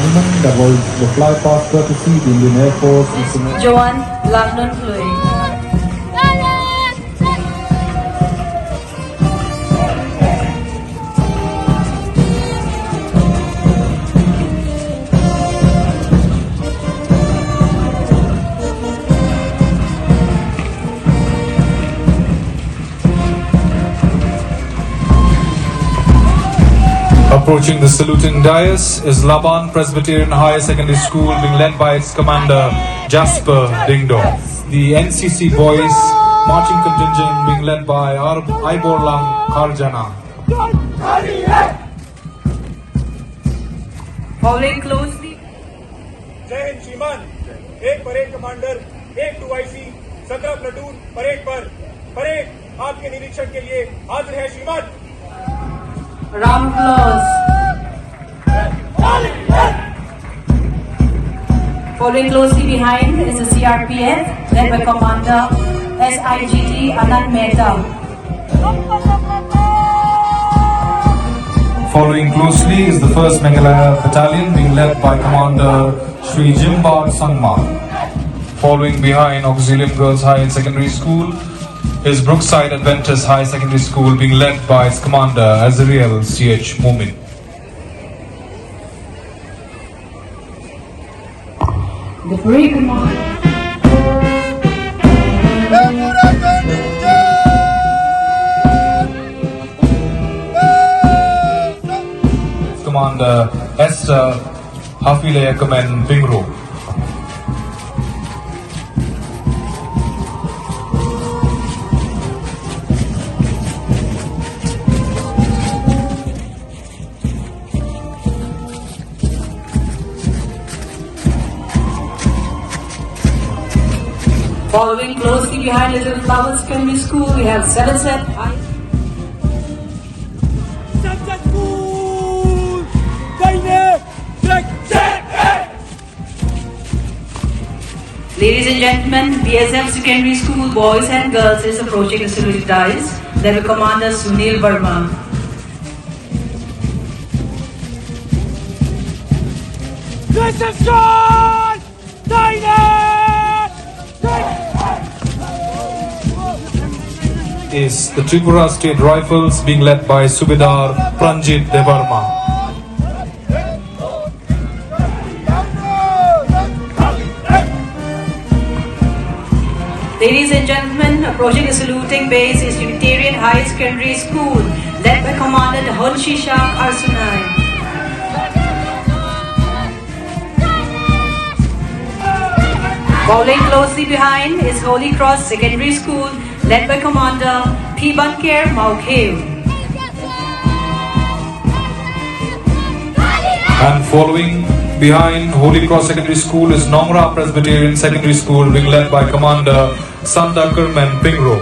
gentlemen, that was the fly past courtesy, the Indian Air Force. Joan Laitluid. Approaching the saluting dais is Laban Presbyterian Higher Secondary School, being led by its commander Jasper Dingdong. The NCC Boys marching contingent being led by Iborlang Karjana. Following closely. जय हिंद श्रीमान, एक parade commander, एक 2IC, 17 platoon parade पर। Parade आपके निरीक्षण के लिए हाजिर है श्रीमान। Round applause. Following closely behind is the CRPF, led by Commander SIGT Anand Mehta. Following closely is the 1st Meghalaya Battalion, being led by Commander Sri Jimbar Sangma. Following behind Auxilium Girls High and Secondary School is Brookside Adventist High Secondary School, being led by its commander Azriel CH Momin. The parade command. Commander Esther Hafile Kamen Pingro. Following closely behind Little Flower Secondary School, we have Sevenset. Ladies and gentlemen, BSF Secondary School boys and girls is approaching the salute dais. They will Commander Sunil Verma. This is John! Is the Tripura State Rifles, being led by Subedar Pranjit Devarma. Ladies and gentlemen, approaching the saluting base is Unitarian High Secondary School, led by Commander Honshishak Arsunai. Following closely behind is Holy Cross Secondary School, led by Commander P. Banker Maukhew. And following behind Holy Cross Secondary School is Nongra Presbyterian Secondary School, being led by Commander Santa Kerman Pingro.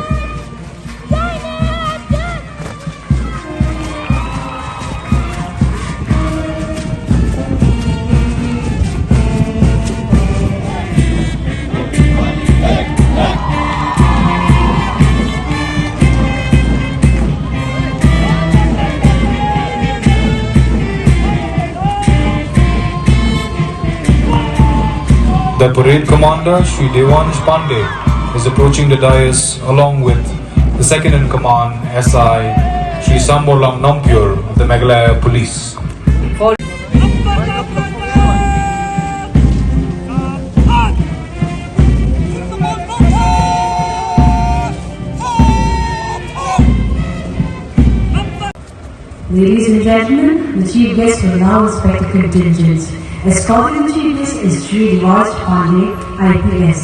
The parade commander, Sri Devansh Pandey, is approaching the dais along with the second in command, SI Sri Samborlam Nampur of the Meghalaya Police. Ladies and gentlemen, the chief guest will now inspect the contingents. Escorting the chief guest is Sri Devansh Pandey, IPS.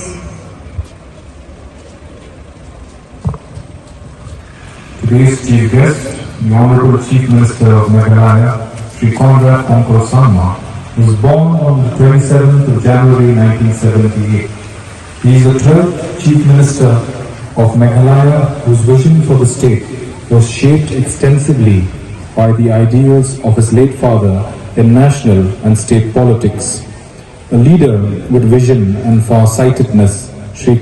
Today's chief guest, the Honorable Chief Minister of Meghalaya, Sri Conrad Konkor Sangma, was born on the 27th of January 1978. He is the third Chief Minister of Meghalaya whose vision for the state was shaped extensively by the ideals of his late father in national and state politics. A leader with vision and far-sightedness, Sri